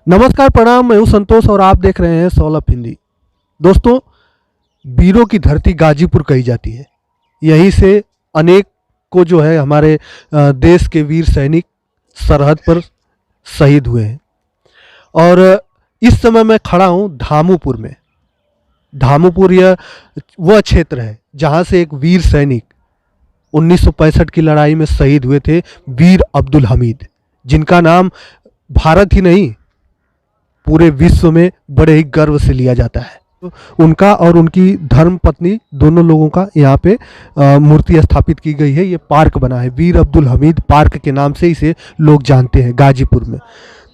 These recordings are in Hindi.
नमस्कार, प्रणाम। मैं हूं संतोष और आप देख रहे हैं सौलभ हिंदी। दोस्तों, वीरों की धरती गाजीपुर कही जाती है। यहीं से अनेक को जो है हमारे देश के वीर सैनिक सरहद पर शहीद हुए हैं। और इस समय मैं खड़ा हूं धामुपुर में। धामुपुर यह वह क्षेत्र है जहां से एक वीर सैनिक 1965 की लड़ाई में शहीद हुए थे, वीर अब्दुल हमीद, जिनका नाम भारत ही नहीं पूरे विश्व में बड़े ही गर्व से लिया जाता है। तो उनका और उनकी धर्म पत्नी दोनों लोगों का यहाँ पे मूर्ति स्थापित की गई है। ये पार्क बना है, वीर अब्दुल हमीद पार्क के नाम से इसे लोग जानते हैं गाजीपुर में।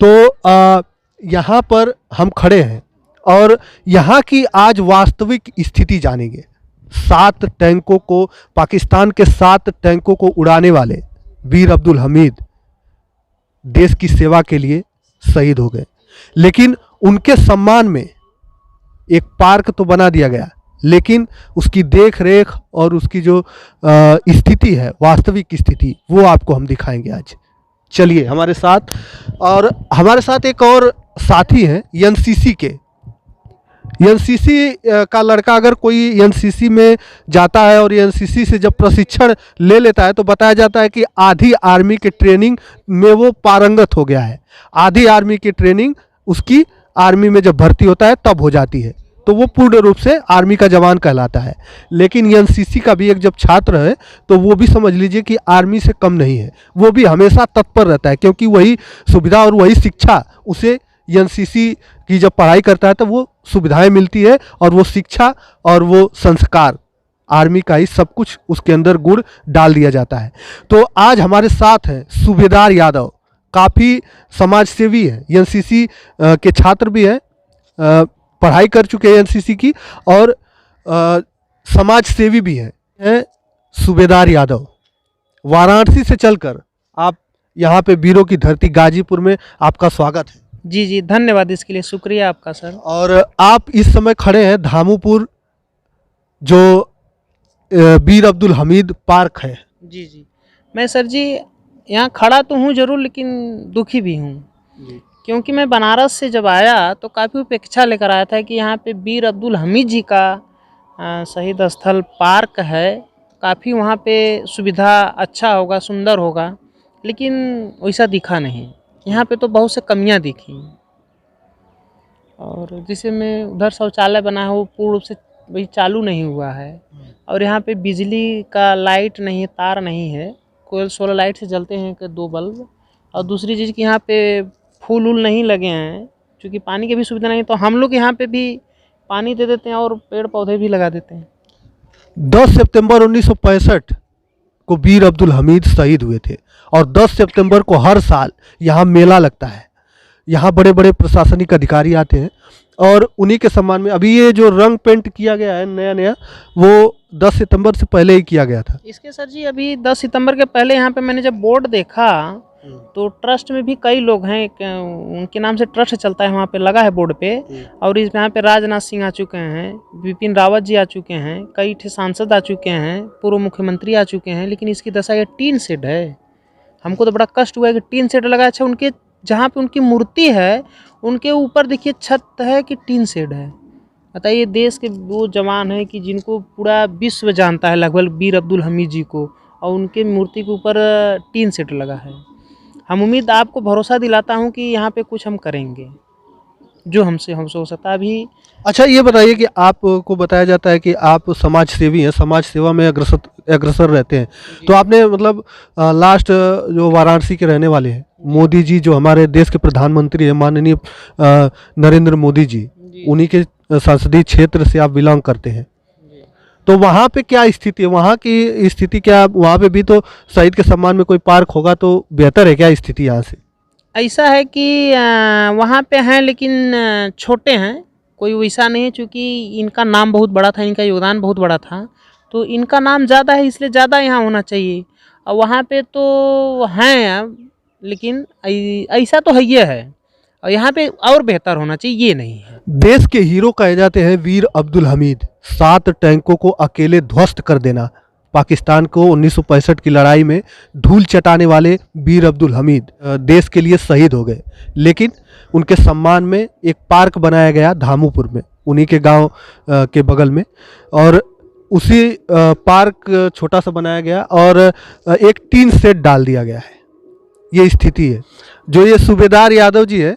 तो यहाँ पर हम खड़े हैं और यहाँ की आज वास्तविक स्थिति जानेंगे। 7 टैंकों को, पाकिस्तान के 7 टैंकों को उड़ाने वाले वीर अब्दुल हमीद देश की सेवा के लिए शहीद हो गए। लेकिन उनके सम्मान में एक पार्क तो बना दिया गया, लेकिन उसकी देख रेख और उसकी जो स्थिति है, वास्तविक स्थिति, वो आपको हम दिखाएंगे आज। चलिए हमारे साथ। और हमारे साथ एक और साथी हैं एनसीसी के। एनसीसी का लड़का अगर कोई एनसीसी में जाता है और एनसीसी से जब प्रशिक्षण ले लेता है तो बताया जाता है कि आधी आर्मी के ट्रेनिंग में वो पारंगत हो गया है। आधी आर्मी की ट्रेनिंग उसकी आर्मी में जब भर्ती होता है तब हो जाती है, तो वो पूर्ण रूप से आर्मी का जवान कहलाता है। लेकिन एनसीसी का भी एक जब छात्र है तो वो भी समझ लीजिए कि आर्मी से कम नहीं है। वो भी हमेशा तत्पर रहता है, क्योंकि वही सुविधा और वही शिक्षा उसे एनसीसी की जब पढ़ाई करता है तो वो सुविधाएं मिलती है और वो शिक्षा और वो संस्कार आर्मी का ही सब कुछ उसके अंदर गुण डाल दिया जाता है। तो आज हमारे साथ हैं सूबेदार यादव, काफ़ी समाज सेवी है, एनसीसी के छात्र भी हैं, पढ़ाई कर चुके हैं एनसीसी की, और समाज सेवी भी हैं सूबेदार यादव। वाराणसी से चलकर आप यहाँ पे वीरों की धरती गाजीपुर में आपका स्वागत है। जी जी, धन्यवाद, इसके लिए शुक्रिया आपका सर। और आप इस समय खड़े हैं धामुपुर, जो वीर अब्दुल हमीद पार्क है। जी जी, मैं सर जी यहाँ खड़ा तो हूँ ज़रूर, लेकिन दुखी भी हूँ, क्योंकि मैं बनारस से जब आया तो काफ़ी उपेक्षा लेकर आया था कि यहाँ पे वीर अब्दुल हमीद जी का शहीद स्थल पार्क है। काफ़ी वहाँ पे सुविधा अच्छा होगा, सुंदर होगा, लेकिन वैसा दिखा नहीं। यहाँ पे तो बहुत से कमियाँ दिखी। और जिसे में उधर शौचालय बना है वो पूर्ण रूप से वही चालू नहीं हुआ है। और यहाँ पे बिजली का लाइट नहीं है, तार नहीं है, कोयल सोलर लाइट से जलते हैं कि 2 बल्ब। और दूसरी चीज़ कि यहाँ पे फूल उल नहीं लगे हैं, क्योंकि पानी की भी सुविधा नहीं, तो हम लोग यहाँ पे भी पानी दे देते हैं और पेड़ पौधे भी लगा देते हैं। 10 सितंबर 1965 को वीर अब्दुल हमीद शहीद हुए थे और 10 सितंबर को हर साल यहाँ मेला लगता है। यहाँ बड़े बड़े प्रशासनिक अधिकारी आते हैं और उन्हीं के सम्मान में अभी ये जो रंग पेंट किया गया है नया नया, वो 10 सितंबर से पहले ही किया गया था। इसके सर जी अभी 10 सितंबर के पहले यहाँ पे मैंने जब बोर्ड देखा तो ट्रस्ट में भी कई लोग हैं, उनके नाम से ट्रस्ट चलता है, वहाँ पे लगा है बोर्ड पे। और इस यहाँ पे राजनाथ सिंह आ चुके हैं, बिपिन रावत जी आ चुके हैं, कई ठे सांसद आ चुके हैं, पूर्व मुख्यमंत्री आ चुके हैं, लेकिन इसकी दशा ये टीन शेड है। हमको तो बड़ा कष्ट हुआ है कि टीन शेड लगा। अच्छा, उनके जहाँ पे उनकी मूर्ति है उनके ऊपर देखिए छत है कि टीन शेड है। बताइए, देश के वो जवान हैं कि जिनको पूरा विश्व जानता है लगभग, वीर अब्दुल हमीद जी को, और उनके मूर्ति के ऊपर टीन शेड लगा है। हम उम्मीद आपको भरोसा दिलाता हूँ कि यहाँ पे कुछ हम करेंगे जो हमसे हो सकता है अभी। अच्छा, ये बताइए कि आपको बताया जाता है कि आप समाज सेवी हैं, समाज सेवा में अग्रसर रहते हैं, तो आपने मतलब लास्ट जो वाराणसी के रहने वाले हैं, मोदी जी जो हमारे देश के प्रधानमंत्री हैं, माननीय नरेंद्र मोदी जी, उन्हीं के संसदीय क्षेत्र से आप बिलोंग करते हैं। तो वहाँ पे क्या स्थिति है? वहाँ की स्थिति क्या? वहाँ पे भी तो शहीद के सम्मान में कोई पार्क होगा तो बेहतर है क्या स्थिति यहाँ से? ऐसा है कि वहाँ पे हैं, लेकिन छोटे हैं, कोई वैसा नहीं है, क्योंकि इनका नाम बहुत बड़ा था, इनका योगदान बहुत बड़ा था, तो इनका नाम ज़्यादा है, इसलिए ज़्यादा यहाँ होना चाहिए। और वहाँ पे तो हैं, लेकिन ऐसा तो है ये है, और यहाँ पे और बेहतर होना चाहिए, ये नहीं है। देश के हीरो कहे जाते हैं वीर अब्दुल हमीद। 7 टैंकों को अकेले ध्वस्त कर देना, पाकिस्तान को 1965 की लड़ाई में धूल चटाने वाले वीर अब्दुल हमीद देश के लिए शहीद हो गए। लेकिन उनके सम्मान में एक पार्क बनाया गया धामूपुर में, उन्हीं के गांव के बगल में। और उसी पार्क छोटा सा बनाया गया और एक टीन शेड डाल दिया गया है। ये स्थिति है। जो ये सूबेदार यादव जी है,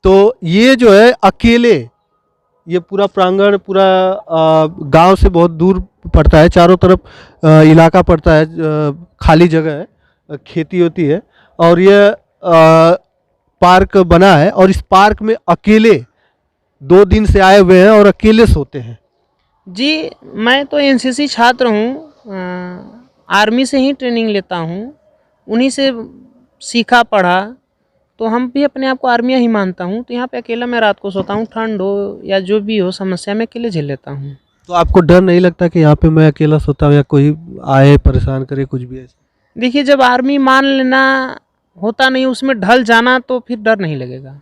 तो ये जो है अकेले, ये पूरा प्रांगण पूरा गांव से बहुत दूर पड़ता है, चारों तरफ इलाका पड़ता है, खाली जगह है, खेती होती है, और ये पार्क बना है। और इस पार्क में अकेले 2 दिन से आए हुए हैं और अकेले सोते हैं। जी, मैं तो एनसीसी छात्र हूँ, आर्मी से ही ट्रेनिंग लेता हूँ, उन्हीं से सीखा पढ़ा, तो हम भी अपने आप को आर्मिया ही मानता हूँ। तो यहाँ पे अकेला मैं रात को सोता हूँ, ठंड हो या जो भी हो समस्या मैं अकेले झेल लेता हूँ। तो आपको डर नहीं लगता कि यहाँ पे मैं अकेला सोता हूँ या कोई आए परेशान करे कुछ भी ऐसा? देखिए, जब आर्मी मान लेना होता नहीं, उसमें ढल जाना, तो फिर डर नहीं लगेगा।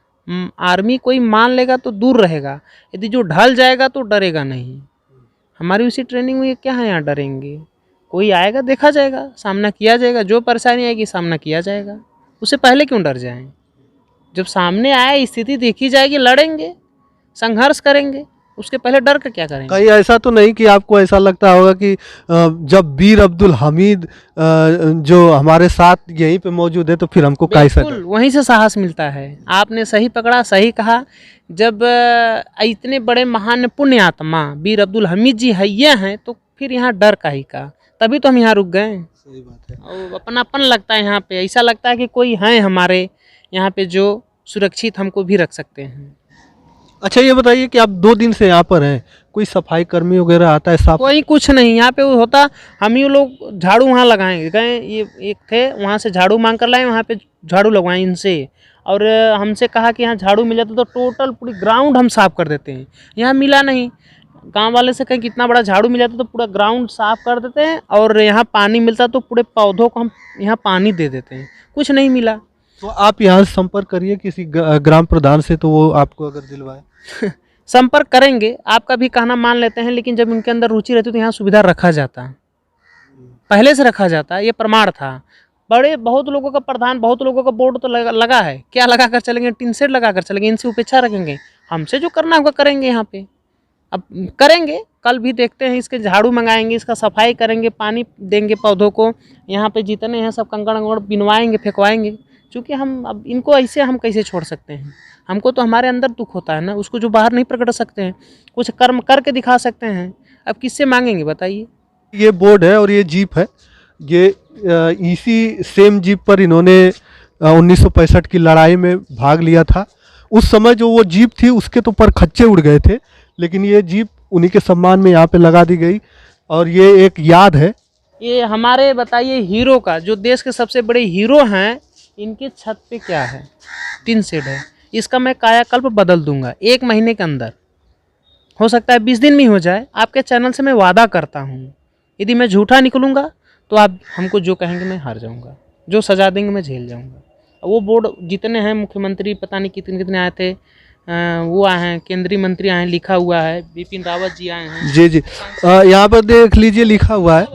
आर्मी कोई मान लेगा तो दूर रहेगा, यदि जो ढल जाएगा तो डरेगा नहीं। हमारी उसी ट्रेनिंग में क्या है, यहाँ डरेंगे? कोई आएगा देखा जाएगा, सामना किया जाएगा, जो परेशानी आएगी सामना किया जाएगा, उससे पहले क्यों डर जाएं? जब सामने आए, स्थिति देखी जाएगी, लड़ेंगे, संघर्ष करेंगे, उसके पहले डर का क्या करेंगे? कहीं ऐसा तो नहीं कि आपको ऐसा लगता होगा कि जब वीर अब्दुल हमीद जो हमारे साथ यहीं पे मौजूद है तो फिर हमको कैसा बिल्कुल, वहीं से साहस मिलता है। आपने सही पकड़ा, सही कहा। जब इतने बड़े महान पुण्य आत्मा वीर अब्दुल हमीद जी हैये हैं, तो फिर यहाँ डर का ही का, तभी तो हम यहाँ रुक गए। सही बात है। और अपनापन लगता है यहाँ पे, ऐसा लगता है कि कोई है हमारे यहाँ पे जो सुरक्षित हमको भी रख सकते हैं। अच्छा, ये बताइए कि आप 2 दिन से यहाँ पर हैं, कोई सफाई कर्मी वगैरह आता है साफ? कोई कुछ नहीं यहाँ पे होता। हम ही लोग झाड़ू वहाँ लगाएंगे, गए ये एक थे वहाँ से झाड़ू मांग कर लाए, वहाँ पे झाड़ू लगवाएं इनसे, और हमसे कहा कि यहाँ झाड़ू मिला तो टोटल पूरी ग्राउंड हम साफ कर देते हैं। यहाँ मिला नहीं, गांव वाले से कहीं कितना बड़ा झाड़ू मिला तो पूरा ग्राउंड साफ कर देते हैं, और यहाँ पानी मिलता तो पूरे पौधों को हम यहाँ पानी दे देते हैं। कुछ नहीं मिला। तो आप यहाँ से संपर्क करिए किसी ग्राम प्रधान से, तो वो आपको अगर दिलवाए। संपर्क करेंगे, आपका भी कहना मान लेते हैं, लेकिन जब उनके अंदर रुचि रहती तो यहाँ सुविधा रखा जाता, पहले से रखा जाता, ये प्रमाण था। बड़े बहुत लोगों का प्रधान, बहुत लोगों का बोर्ड तो लगा है, क्या लगा कर चलेंगे? टीन शेड लगा कर चलेंगे, इनसे उपेक्षा रखेंगे? हमसे जो करना होगा करेंगे यहाँ पे। अब करेंगे, कल भी देखते हैं, इसके झाड़ू मंगाएंगे, इसका सफाई करेंगे, पानी देंगे पौधों को, यहाँ पे जितने हैं सब कंकड़ अंकड़ बिनवाएंगे, फेंकवाएंगे। क्योंकि हम अब इनको ऐसे हम कैसे छोड़ सकते हैं? हमको तो हमारे अंदर दुख होता है ना, उसको जो बाहर नहीं प्रकट सकते हैं, कुछ कर्म करके दिखा सकते हैं। अब किससे मांगेंगे बताइए? ये बोर्ड है और ये जीप है, ये इसी सेम जीप पर इन्होंने 1965 की लड़ाई में भाग लिया था। उस समय जो वो जीप थी उसके तो पर खच्चे उड़ गए थे, लेकिन ये जीप उन्हीं के सम्मान में यहाँ पे लगा दी गई, और ये एक याद है। ये हमारे बताइए हीरो का, जो देश के सबसे बड़े हीरो हैं, इनके छत पे क्या है? टीन शेड है। इसका मैं कायाकल्प बदल दूंगा 1 महीने के अंदर, हो सकता है 20 दिन में हो जाए। आपके चैनल से मैं वादा करता हूँ, यदि मैं झूठा निकलूँगा तो आप हमको जो कहेंगे मैं हार जाऊँगा, जो सजा देंगे मैं झेल जाऊँगा। वो बोर्ड जितने हैं, मुख्यमंत्री पता नहीं कितने कितने आए थे, वो आए हैं, केंद्रीय मंत्री आए हैं, लिखा हुआ है, बिपिन रावत जी आए हैं। जी जी, यहाँ पर देख लीजिए, लिखा हुआ है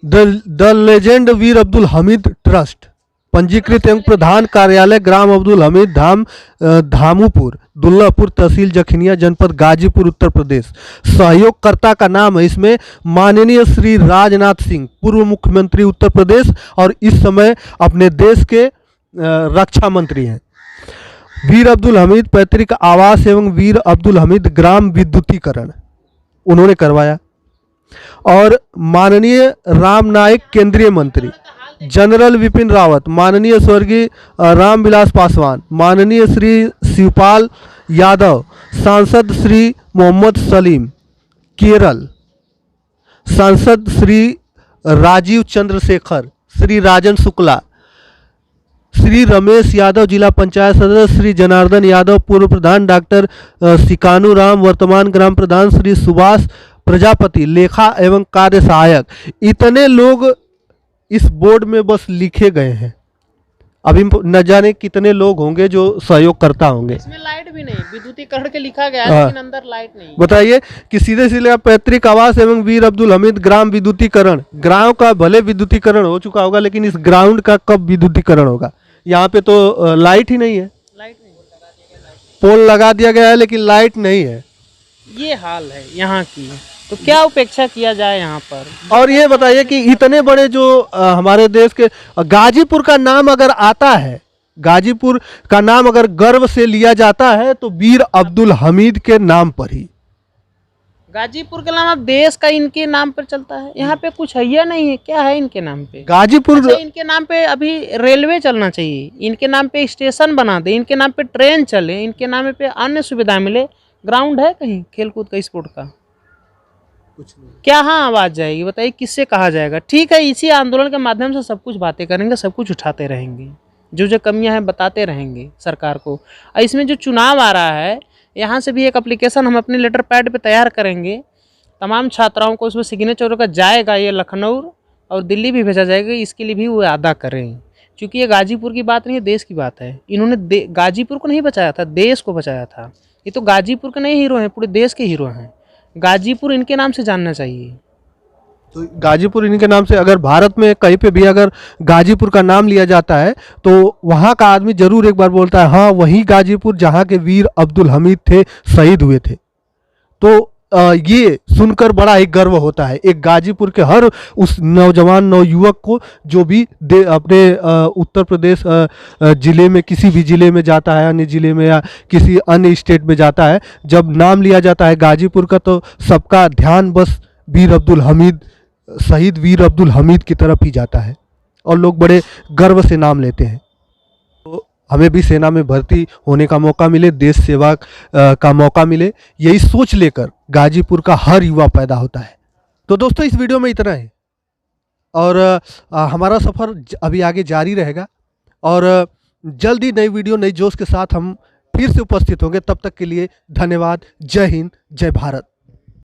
the legend Veer Abdul Hamid trust, पंजीकृत एवं प्रधान कार्यालय ग्राम अब्दुल हमीद धाम, धामूपुर, दुल्लापुर, तहसील जखनिया, जनपद गाजीपुर, उत्तर प्रदेश। सहयोगकर्ता का नाम है इसमें माननीय श्री राजनाथ सिंह, पूर्व मुख्यमंत्री उत्तर प्रदेश, और इस समय अपने देश के रक्षा मंत्री हैं। वीर अब्दुल हमीद पैतृक आवास एवं वीर अब्दुल हमीद ग्राम विद्युतीकरण उन्होंने करवाया। और माननीय राम नाईक केंद्रीय मंत्री, जनरल विपिन रावत, माननीय स्वर्गीय रामविलास पासवान, माननीय श्री शिवपाल यादव, सांसद श्री मोहम्मद सलीम केरल, सांसद श्री राजीव चंद्रशेखर, श्री राजन शुक्ला, श्री रमेश यादव जिला पंचायत सदस्य, श्री जनार्दन यादव पूर्व प्रधान, डॉक्टर सिकानू राम वर्तमान ग्राम प्रधान, श्री सुभाष प्रजापति लेखा एवं कार्य सहायक। इतने लोग इस बोर्ड में बस लिखे गए हैं। अभी न जाने कितने लोग होंगे जो सहयोग करता होंगे। इसमें लाइट भी नहीं, विद्युतीकरण के लिखा गया है, लेकिन अंदर लाइट नहीं। बताइए कि सीधे सीधे पैतृक आवास एवं वीर अब्दुल हमीद ग्राम विद्युतीकरण, गांव का भले विद्युतीकरण हो चुका होगा, लेकिन इस ग्राउंड का कब विद्युतीकरण होगा? यहाँ पे तो लाइट ही नहीं है। लाइट नहीं। पोल लगा दिया गया है लेकिन लाइट नहीं है। ये हाल है यहाँ की, तो क्या उपेक्षा किया जाए यहाँ पर। और ये बताइए कि इतने बड़े जो हमारे देश के गाजीपुर का नाम अगर आता है, गाजीपुर का नाम अगर गर्व से लिया जाता है तो वीर अब्दुल हमीद के नाम पर ही। गाजीपुर के नाम अब देश का इनके नाम पर चलता है। यहाँ पे कुछ है या नहीं है, क्या है इनके नाम पे? गाजीपुर अच्छा, इनके नाम पे अभी रेलवे चलना चाहिए, इनके नाम पे स्टेशन बना दे, इनके नाम पे ट्रेन चले, इनके नाम पे अन्य सुविधा मिले। ग्राउंड है कहीं खेलकूद का, स्पोर्ट का? कुछ नहीं। क्या हाँ आवाज़ जाएगी बताइए, किससे कहा जाएगा? ठीक है, इसी आंदोलन के माध्यम से सब कुछ बातें करेंगे, सब कुछ उठाते रहेंगे, जो कमियां हैं बताते रहेंगे सरकार को। और इसमें जो चुनाव आ रहा है, यहाँ से भी एक एप्लीकेशन हम अपने लेटर पैड पे तैयार करेंगे, तमाम छात्राओं को उसमें सिग्नेचर का जाएगा, ये लखनऊ और दिल्ली भी भेजा जाएगा, इसके लिए भी वो अदा करें। क्योंकि ये गाजीपुर की बात नहीं है, देश की बात है। इन्होंने गाजीपुर को नहीं बचाया था, देश को बचाया था। ये तो गाजीपुर के नहीं हीरो हैं, पूरे देश के हीरो हैं। गाजीपुर इनके नाम से जानना चाहिए। तो गाजीपुर इनके नाम से, अगर भारत में कहीं पे भी अगर गाजीपुर का नाम लिया जाता है तो वहाँ का आदमी जरूर एक बार बोलता है हाँ वही गाजीपुर जहाँ के वीर अब्दुल हमीद थे, शहीद हुए थे। तो ये सुनकर बड़ा ही गर्व होता है एक गाजीपुर के हर उस नौजवान नवयुवक को जो भी अपने उत्तर प्रदेश ज़िले में, किसी भी ज़िले में जाता है, अन्य ज़िले में या किसी अन्य स्टेट में जाता है, जब नाम लिया जाता है गाजीपुर का तो सबका ध्यान बस वीर अब्दुल हमीद, शहीद वीर अब्दुल हमीद की तरफ ही जाता है और लोग बड़े गर्व से नाम लेते हैं। तो हमें भी सेना में भर्ती होने का मौका मिले, देश सेवा का मौका मिले, यही सोच लेकर गाजीपुर का हर युवा पैदा होता है। तो दोस्तों इस वीडियो में इतना ही, और हमारा सफ़र अभी आगे जारी रहेगा और जल्दी नई वीडियो नई जोश के साथ हम फिर से उपस्थित होंगे। तब तक के लिए धन्यवाद। जय हिंद, जय भारत।